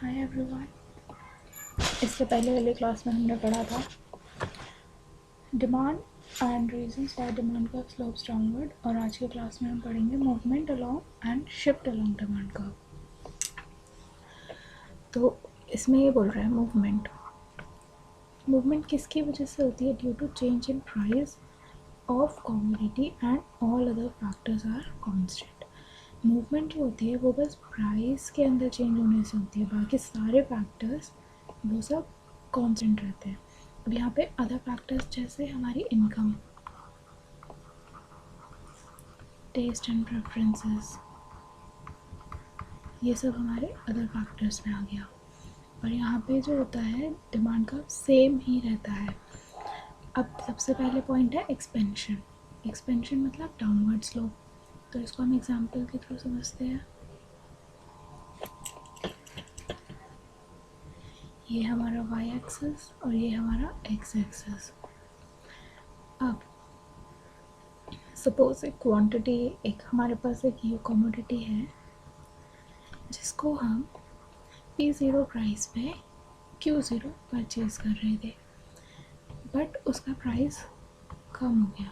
Hi everyone. इससे पहले वाली क्लास में हमने पढ़ा था demand and reasons why demand curve slopes downward, और आज की क्लास में हम पढ़ेंगे movement along and shift along demand curve. तो इसमें ये बोल रहा है मूवमेंट किसकी वजह से होती है? Due to change in price of commodity and all other factors are constant. Movement जो होती है वो बस प्राइस के अंदर चेंज होने से होती है, बाकी सारे फैक्टर्स वो सब कांस्टेंट रहते हैं। अब यहाँ पे अदर फैक्टर्स जैसे हमारी इनकम, टेस्ट एंड प्रेफरेंसेस, ये सब हमारे अदर फैक्टर्स में आ गया। और यहाँ पे जो होता है डिमांड का सेम ही रहता है। अब सबसे पहले पॉइंट है एक्सपेंशन। एक्सपेंशन मतलब डाउनवर्ड स्लोप। तो इसको हम एग्जांपल के थ्रू समझते हैं। ये हमारा वाई एक्सिस और ये हमारा एक्स एक्सिस। अब सपोज एक क्वांटिटी, एक हमारे पास एक ये कमोडिटी है जिसको हम P0 प्राइस पे Q0 परचेज कर रहे थे, बट उसका प्राइस कम हो गया,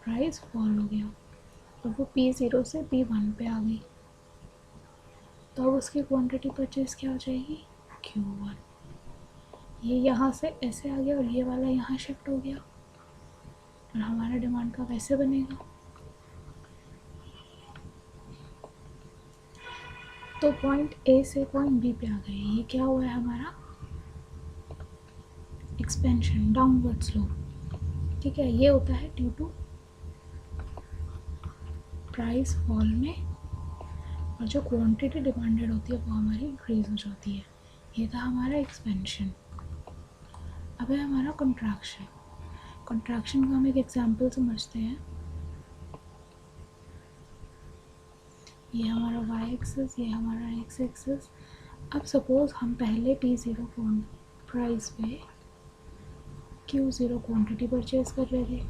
प्राइस फॉल हो गया और वो P0 से P1 पे आ गई। तो अब उसकी क्वांटिटी परचेज क्या हो जाएगी? Q1। ये यहाँ से ऐसे आ गया और ये वाला यहाँ शिफ्ट हो गया और हमारा डिमांड का वैसे बनेगा। तो पॉइंट ए से पॉइंट बी पे आ गए। ये क्या हुआ है? हमारा एक्सपेंशन, डाउनवर्ड स्लोप। ठीक है, ये होता है ड्यू टू प्राइस फॉल में, और जो क्वांटिटी डिमांडेड होती है वो हमारी इंक्रीज हो जाती है। ये था हमारा एक्सपेंशन। अब है हमारा कंट्रैक्शन। कंट्रैक्शन का हम एक एग्जांपल समझते हैं। ये हमारा वाई एक्सिस, ये हमारा एक्स एक्सिस। अब सपोज हम पहले P0 प्राइस पे Q0 क्वांटिटी परचेज कर रहे थे,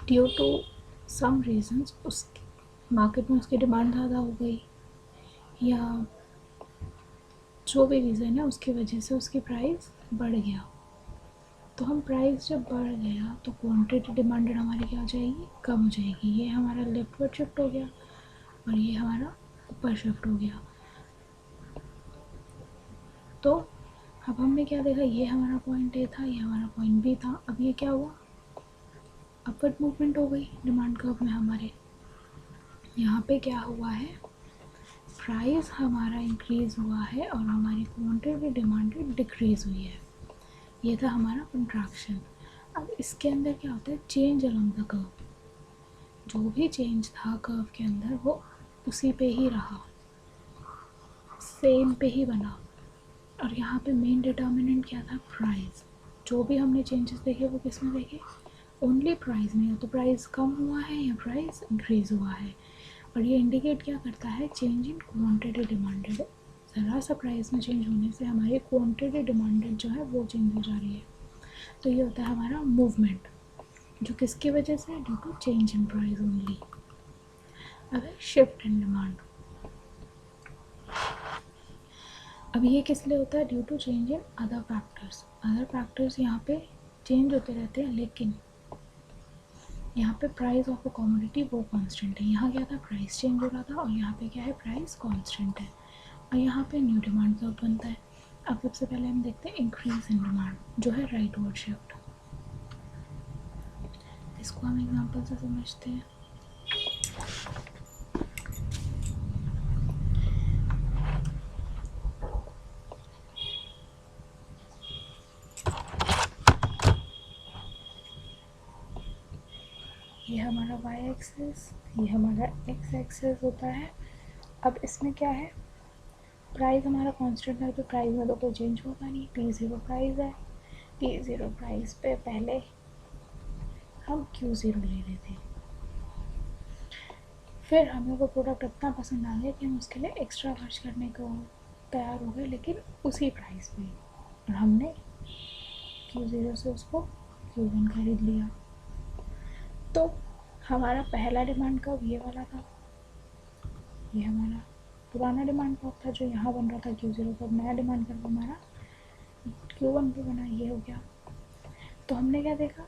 ड्यू टू सम रीजंस उस मार्केट में उसकी डिमांड ज़्यादा हो गई, या जो भी रीज़न है उसकी वजह से उसकी प्राइस बढ़ गया। तो हम प्राइस जब बढ़ गया तो क्वांटिटी डिमांडेड हमारी क्या हो जाएगी? कम हो जाएगी। ये हमारा लेफ्टवर्ड शिफ्ट हो गया और ये हमारा ऊपर शिफ्ट हो गया। तो अब हमने क्या देखा? ये हमारा पॉइंट ए था, ये हमारा पॉइंट बी था। अब ये क्या हुआ? अपवर्ड मूवमेंट हो गई डिमांड कर्व में हमारे। यहाँ पे क्या हुआ है? प्राइस हमारा इंक्रीज हुआ है और हमारी क्वांटिटी डिमांडेड डिक्रीज हुई है। ये था हमारा कंट्रैक्शन। अब इसके अंदर क्या होता है? Change along the curve. जो भी चेंज था कर्व के अंदर वो उसी पे ही रहा, सेम पे ही बना। और यहाँ पे मेन डिटर्मिनेंट क्या था? प्राइस। जो भी हमने चेंजेस देखे वो किस में देखे? ओनली प्राइस में। तो प्राइस कम हुआ है या प्राइस इंक्रीज हुआ है। और ये इंडिकेट क्या करता है? Change in quantity demanded. ज़रा सा प्राइस में चेंज होने से हमारी क्वांटिटी डिमांडेड जो है वो चेंज हो जा रही है। तो ये होता है हमारा मूवमेंट, जो किसकी वजह से? Due to change in price only. अब है शिफ्ट इन डिमांड। अब ये किस लिए होता है? Due to change in other factors. Other factors यहाँ पे चेंज होते रहते हैं, लेकिन यहाँ पे प्राइस ऑफ अ कमोडिटी वो कांस्टेंट है। यहाँ क्या था? प्राइस चेंज हो रहा था और यहाँ पे क्या है? प्राइस कांस्टेंट है। और यहाँ पे न्यू डिमांड कर्व बनता है। अब सबसे पहले हम देखते हैं इंक्रीज इन डिमांड, जो है राइटवर्ड शिफ्ट। इसको हम एग्जांपल से समझते हैं। ये हमारा वाई एक्सिस, ये हमारा एक्स एक्सिस होता है। अब इसमें क्या है? प्राइस हमारा कांस्टेंट है, तो प्राइस में तो कोई चेंज होगा नहीं। P0 प्राइस है, P0 प्राइस पे पहले हम Q0 ले रहे थे, फिर हमें वो प्रोडक्ट इतना पसंद आ गया कि हम उसके लिए एक्स्ट्रा खर्च करने को तैयार हो गए, लेकिन उसी प्राइस पे, और हमने Q0 से उसको Q1 खरीद लिया। तो हमारा पहला डिमांड कर्व ये वाला था, ये हमारा पुराना डिमांड कर्व था जो यहाँ बन रहा था Q0 पर, नया डिमांड कर्व हमारा Q1 पे बना, ये हो गया। तो हमने क्या देखा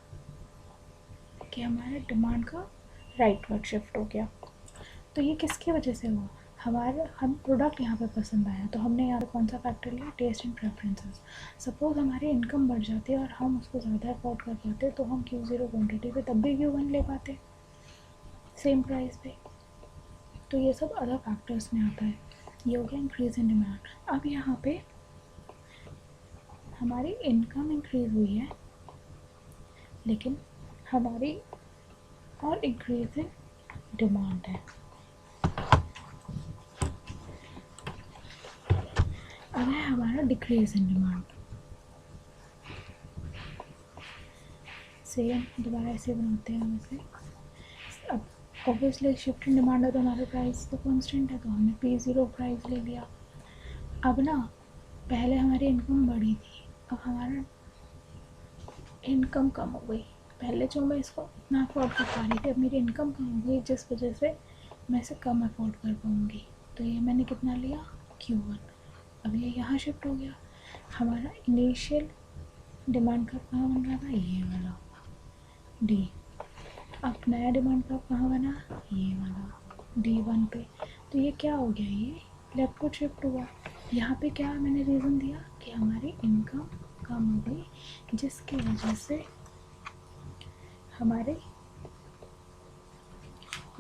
कि हमारे डिमांड का राइटवर्ड शिफ्ट हो गया। तो ये किसकी वजह से हुआ, हम प्रोडक्ट यहाँ पे पसंद आया तो हमने यहाँ पे कौन सा फैक्टर लिया, टेस्ट एंड प्रेफरेंसेस। सपोज हमारी इनकम बढ़ जाती है और हम उसको ज़्यादा अफोर्ड कर पाते तो हम Q0 क्वान्टिटी पे तब भी Q1 ले पाते सेम प्राइस पे। तो ये सब अदर फैक्टर्स में आता है। ये हो गया इंक्रीज इन डिमांड। अब यहाँ पे हमारी इनकम इंक्रीज हुई है लेकिन हमारी और इंक्रीज इन डिमांड है। अब है हमारा डिक्रीज इन डिमांड। सेम दोबारा ऐसे बनाते हैं हम इसे। अब ऑब्वियसली शिफ्ट इन डिमांड है तो हमारा प्राइस तो कांस्टेंट है तो हमने P0 प्राइस ले लिया। अब ना पहले हमारी इनकम बढ़ी थी, अब हमारा इनकम कम हो गई। पहले जो मैं इसको इतना अफोर्ड कर पा रही थी अब मेरी इनकम कम हो गई जिस वजह से मैं इसे कम अफोर्ड कर पाऊँगी। तो ये मैंने कितना लिया Q1। अब ये यहाँ शिफ्ट हो गया। हमारा इनिशियल डिमांड कर्व कहाँ बन रहा था, ये वाला D। अब नया डिमांड कर्व कहाँ बना, ये वाला D1 पे। तो ये क्या हो गया, ये लेफ्टवर्ड शिफ्ट हुआ। यहाँ पे क्या मैंने रीज़न दिया कि हमारी इनकम कम हो गई जिसकी वजह से हमारे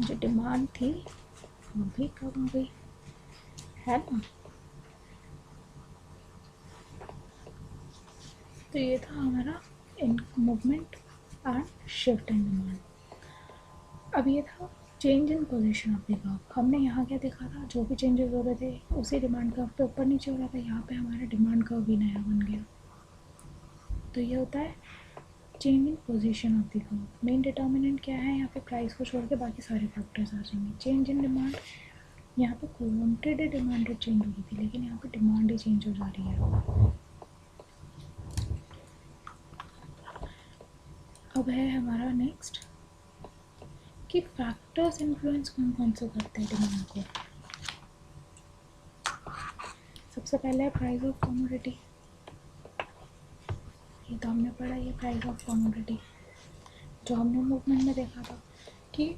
जो डिमांड थी वो भी कम हो गई, है ना। तो ये था हमारा movement and shift in demand. अब ये था change in position of the curve. हमने यहाँ क्या देखा था, जो भी चेंजेस हो रहे थे उसी डिमांड कर्व पे ऊपर नीचे हो रहा था। यहाँ पे हमारा डिमांड कर्व भी नया बन गया। तो ये होता है change in position of the curve. Main determinant क्या है, यहाँ पे प्राइस को छोड़ के बाकी सारे फैक्टर्स आ जाएंगे। चेंज इन डिमांड, यहाँ पे क्वांटिटी डिमांड चेंज हो रही थी लेकिन यहाँ पे डिमांड ही चेंज हो जा रही है। अब है हमारा नेक्स्ट कि फैक्टर्स इन्फ्लुएंस कौन कौन से करते हैं डिमांड को। सबसे पहले है प्राइस ऑफ कमोडिटी। ये तो हमने पढ़ा, ये प्राइस ऑफ कमोडिटी जो हमने मूवमेंट में देखा था कि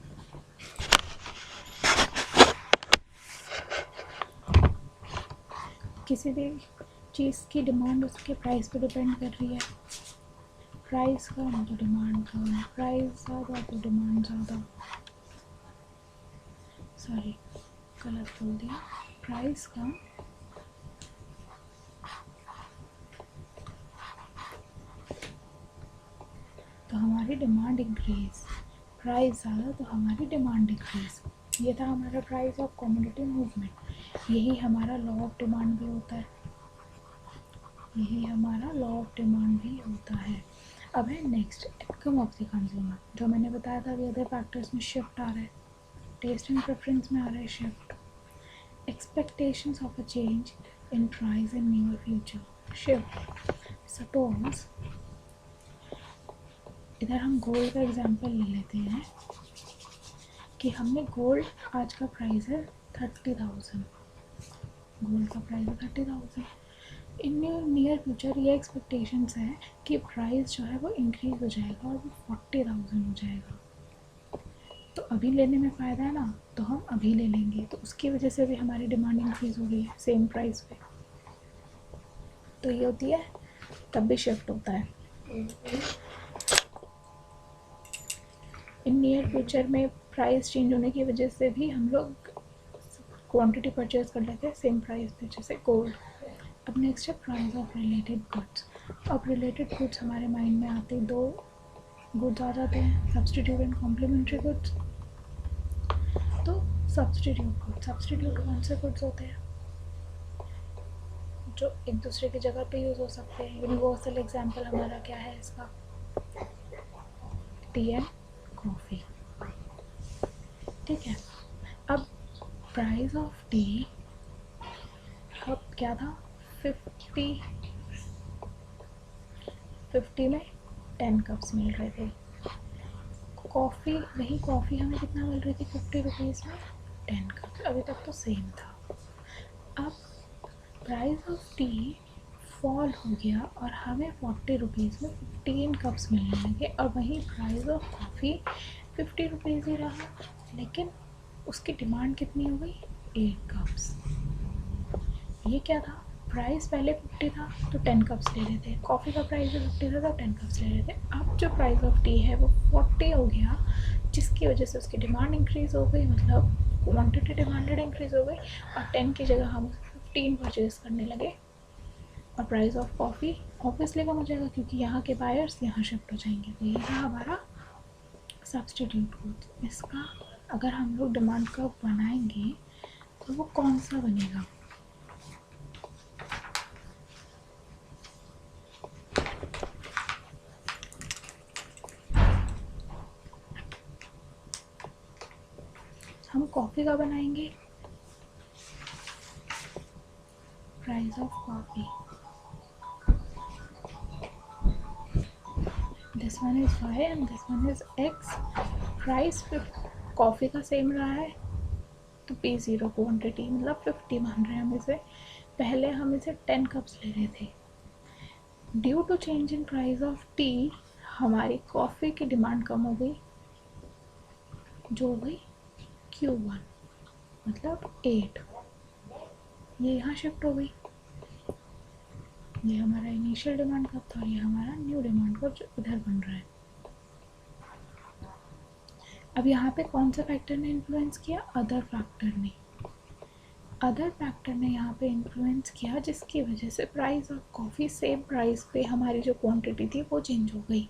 किसी भी चीज़ की डिमांड उसके प्राइस पे डिपेंड कर रही है। प्राइस कम तो डिमांड कम, प्राइस ज़्यादा तो डिमांड ज़्यादा। सॉरी गलत बोल दिया, प्राइस कम तो हमारी डिमांड इंक्रीज, प्राइस ज़्यादा तो हमारी डिमांड डिक्रीज। ये था हमारा प्राइस ऑफ कमोडिटी मूवमेंट। यही हमारा लॉ ऑफ डिमांड भी होता है, यही हमारा लॉ ऑफ डिमांड भी होता है। अब है next income of the consumer. जो मैंने बताया था कि अदर फैक्टर्स में शिफ्ट आ रहा है, टेस्ट एंड प्रेफरेंस में आ रहा है shift. Expectations of a change in price in near future shift. Suppose इधर हम गोल्ड का एग्जांपल ले लेते हैं कि हमने गोल्ड, आज का प्राइस है 30,000, गोल्ड का प्राइस है 30,000। इन नियर फ्यूचर ये एक्सपेक्टेशंस है कि प्राइस जो है वो इंक्रीज हो जाएगा और वो 40,000 हो जाएगा। तो अभी लेने में फ़ायदा है ना, तो हम अभी ले लेंगे। तो उसकी वजह से भी हमारी डिमांड इंक्रीज हो रही है सेम प्राइस पे। तो ये होती है, तब भी शिफ्ट होता है। इन नियर फ्यूचर में प्राइस चेंज होने की वजह से भी हम लोग क्वांटिटी परचेज कर लेते हैं सेम प्राइस पे, जैसे गोल्ड। अब नेक्स्ट है प्राइस ऑफ रिलेटेड गुड्स। अब रिलेटेड गुड्स हमारे माइंड में आते ही दो गुड्स आ जाते हैं, सब्सटीट्यूट एंड कॉम्प्लीमेंट्री गुड्स। तो सब्सटीट्यूट कौन से गुड्स होते हैं जो एक दूसरे की जगह पे यूज़ हो सकते हैं। यूनिवर्सल एग्जांपल हमारा क्या है इसका, टी एंड कॉफ़ी। ठीक है। अब प्राइस ऑफ टी अब क्या था, 50 में 10 कप्स मिल रहे थे। कॉफ़ी, वही कॉफ़ी हमें कितना मिल रही थी, 50 रुपीज़ में 10 कप्स। अभी तक तो सेम था। अब प्राइस ऑफ टी फॉल हो गया और हमें 40 रुपीज़ में 15 कप्स मिलने लगे, और वहीं प्राइस ऑफ कॉफ़ी 50 रुपीज़ ही रहा, लेकिन उसकी डिमांड कितनी हो गई, 8 कप्स। ये क्या था, प्राइस पहले 50 था तो 10 कप्स ले रहे थे, कॉफ़ी का प्राइस भी 50 था तो 10 कप्स ले रहे थे। अब जो प्राइस ऑफ टी है वो 40 हो गया, जिसकी वजह से उसकी डिमांड इंक्रीज़ हो गई, मतलब क्वांटिटी डिमांडेड इंक्रीज़ हो गई, और 10 की जगह हम 15 परचेज़ करने लगे, और प्राइस ऑफ कॉफ़ी ऑब्वियसली कम हो जाएगा क्योंकि यहाँ के बायर्स यहाँ शिफ्ट हो जाएंगे। तो ये था हमारा सब्सटीट्यूट ग्रोथ। इसका अगर हम लोग डिमांड कर्व बनाएंगे तो वो कौन सा बनेगा, हम कॉफ़ी का बनाएंगे, price of coffee, this one is y and this one is x। Price coffee का सेम रहा है तो P0 क्वांटिटी मतलब 50 मान रहे हैं हम इसे, पहले हम इसे 10 कप्स ले रहे थे। Due to change in price of tea हमारी कॉफ़ी की डिमांड कम हो गई, जो हो गई Q1 मतलब 8, ये यहाँ शिफ्ट हो गई। ये हमारा इनिशियल डिमांड कब था, ये हमारा न्यू डिमांड कब जो इधर बन रहा है। अब यहाँ पे कौन सा फैक्टर ने इन्फ्लुएंस किया, अदर फैक्टर ने। अदर फैक्टर ने यहाँ पे इन्फ्लुएंस किया जिसकी वजह से price of coffee same price पे हमारी जो क्वांटिटी थी वो चेंज हो गई,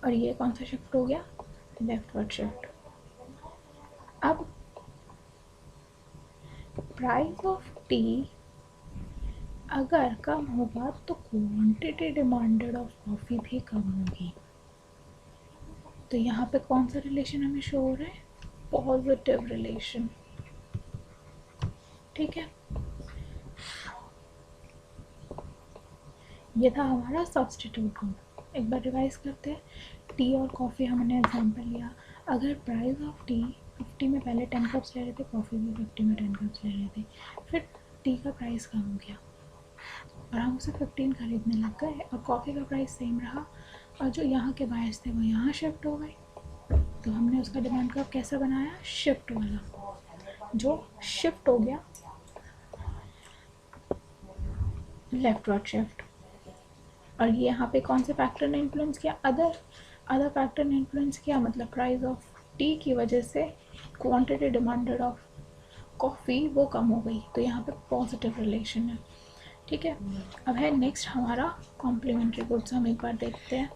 और ये कौन सा शिफ्ट हो गया, लेफ्टवर्ड शिफ्ट। अब प्राइस ऑफ टी अगर कम होगा तो क्वांटिटी डिमांडेड ऑफ कॉफ़ी भी कम होगी। तो यहाँ पे कौन सा रिलेशन हमें शो हो रहा है, पॉजिटिव रिलेशन। ठीक है, ये था हमारा सब्सटीट्यूट ग्रुप। एक बार रिवाइज करते हैं, टी और कॉफ़ी हमने एग्जांपल लिया। अगर प्राइस ऑफ टी 50 में पहले 10 कप्स ले रहे थे, कॉफ़ी भी 50 में 10 कप्स ले रहे थे, फिर टी का प्राइस कम हो गया और हम उसे 15 खरीदने लग गए, और कॉफ़ी का प्राइस सेम रहा, और जो यहाँ के बायर्स थे वो यहाँ शिफ्ट हो गए। तो हमने उसका डिमांड कर्व कैसा बनाया, शिफ्ट वाला, जो शिफ्ट हो गया लेफ्टवर्ड शिफ्ट। और ये यहाँ पे कौन से फैक्टर ने इन्फ्लुएंस किया, अदर फैक्टर ने इन्फ्लुएंस किया, मतलब प्राइस ऑफ टी की वजह से क्वांटिटी डिमांडेड ऑफ कॉफ़ी वो कम हो गई। तो यहाँ पे पॉजिटिव रिलेशन है। ठीक है, अब है नेक्स्ट हमारा कॉम्प्लीमेंट्री गुड्स। हम एक बार देखते हैं।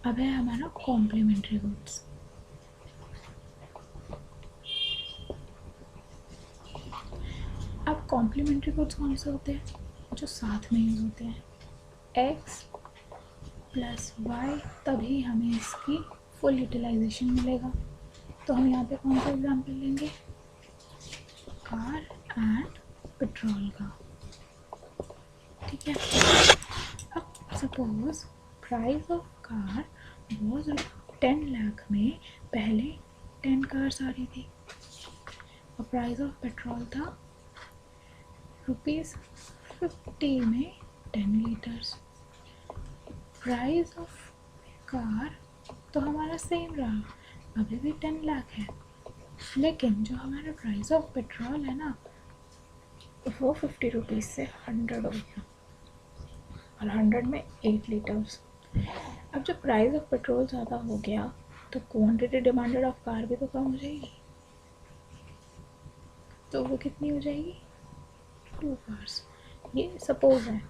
अब है हमारा कॉम्प्लीमेंट्री गुड्स। अब कॉम्प्लीमेंट्री गुड्स कौन से होते हैं, जो साथ में यूज होते हैं, x प्लस वाई, तभी हमें इसकी फुल यूटिलाइजेशन मिलेगा। तो हम यहाँ पे कौन सा एग्जाम्पल लेंगे, कार एंड पेट्रोल का। ठीक है, अब suppose price of car was 10 lakh में पहले 10 कार्स आ रही थी, और प्राइस ऑफ पेट्रोल था ₹50 में 10 लीटर्स। प्राइस ऑफ कार तो हमारा सेम रहा, अभी भी 10 लाख है, लेकिन जो हमारा प्राइस ऑफ पेट्रोल है ना वो 50 रुपीज़ से 100 हो गया, और 100 में 8 लीटर्स। अब जब प्राइस ऑफ पेट्रोल ज़्यादा हो गया तो क्वांटिटी डिमांडेड ऑफ कार भी तो कम हो जाएगी, तो वो कितनी हो जाएगी, 2 कार्स। ये सपोज है,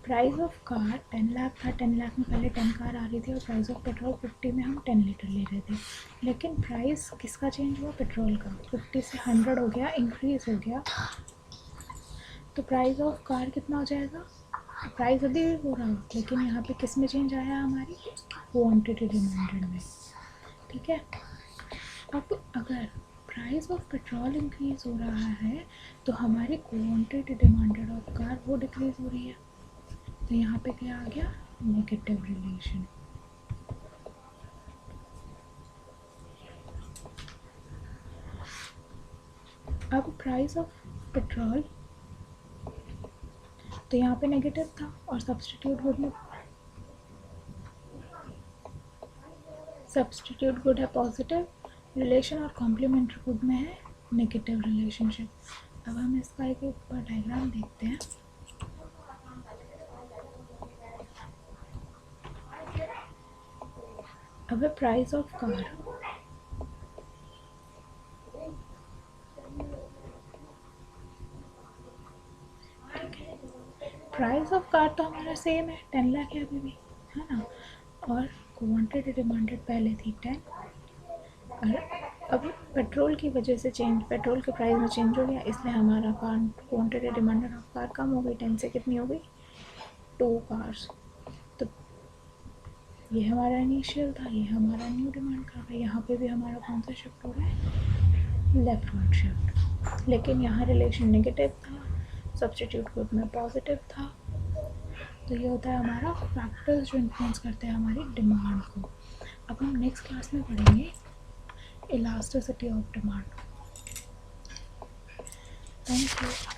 प्राइस ऑफ कार 10 लाख था, 10 लाख में पहले 10 कार आ रही थी, और प्राइस ऑफ पेट्रोल 50 में हम 10 लीटर ले रहे थे, लेकिन प्राइस किसका चेंज हुआ, पेट्रोल का, 50 से 100 हो गया, इंक्रीज हो गया। तो प्राइस ऑफ कार कितना हो जाएगा, प्राइस अभी भी हो रहा है, लेकिन यहाँ पे किस में चेंज आया, हमारी क्वांटिटी डिमांडेड में। ठीक है, अब अगर price price of petrol increase हो रहा है तो हमारी क्वांटिटी डिमांडेड ऑफ कार वो डिक्रीज हो रही है। तो यहाँ पे क्या आ गया, नेगेटिव रिलेशन। अब प्राइस ऑफ पेट्रोल, तो यहाँ पे नेगेटिव था और सब्स्टिट्यूट गुड है पॉजिटिव रिलेशन और कॉम्प्लीमेंट्री गुड में है नेगेटिव रिलेशनशिप। अब हम इसका एक ऊपर डायग्राम देखते हैं। अब price of car, price of car तो हमारा सेम है, 10 लाख है अभी भी, है ना। और क्वांटिटी डिमांडेड पहले थी 10, और अब पेट्रोल की वजह से पेट्रोल के प्राइस में चेंज हो गया, इसलिए हमारा क्वांटिटी डिमांडेड ऑफ कार कम हो गई, 10 से कितनी हो गई, 2 कार्स। तो ये हमारा इनिशियल था, ये हमारा न्यू डिमांड कर रहा है। यहाँ पे भी हमारा कौन सा शिफ्ट हो रहा है, लेफ्टवर्ड शिफ्ट, लेकिन यहाँ रिलेशन नेगेटिव था, सब्स्टिट्यूट गुड में पॉजिटिव था। तो ये होता है हमारा फैक्टर्स जो इन्फ्लुएंस करते हैं हमारी डिमांड को। अब हम नेक्स्ट क्लास में पढ़ेंगे elasticity of demand. Thank you.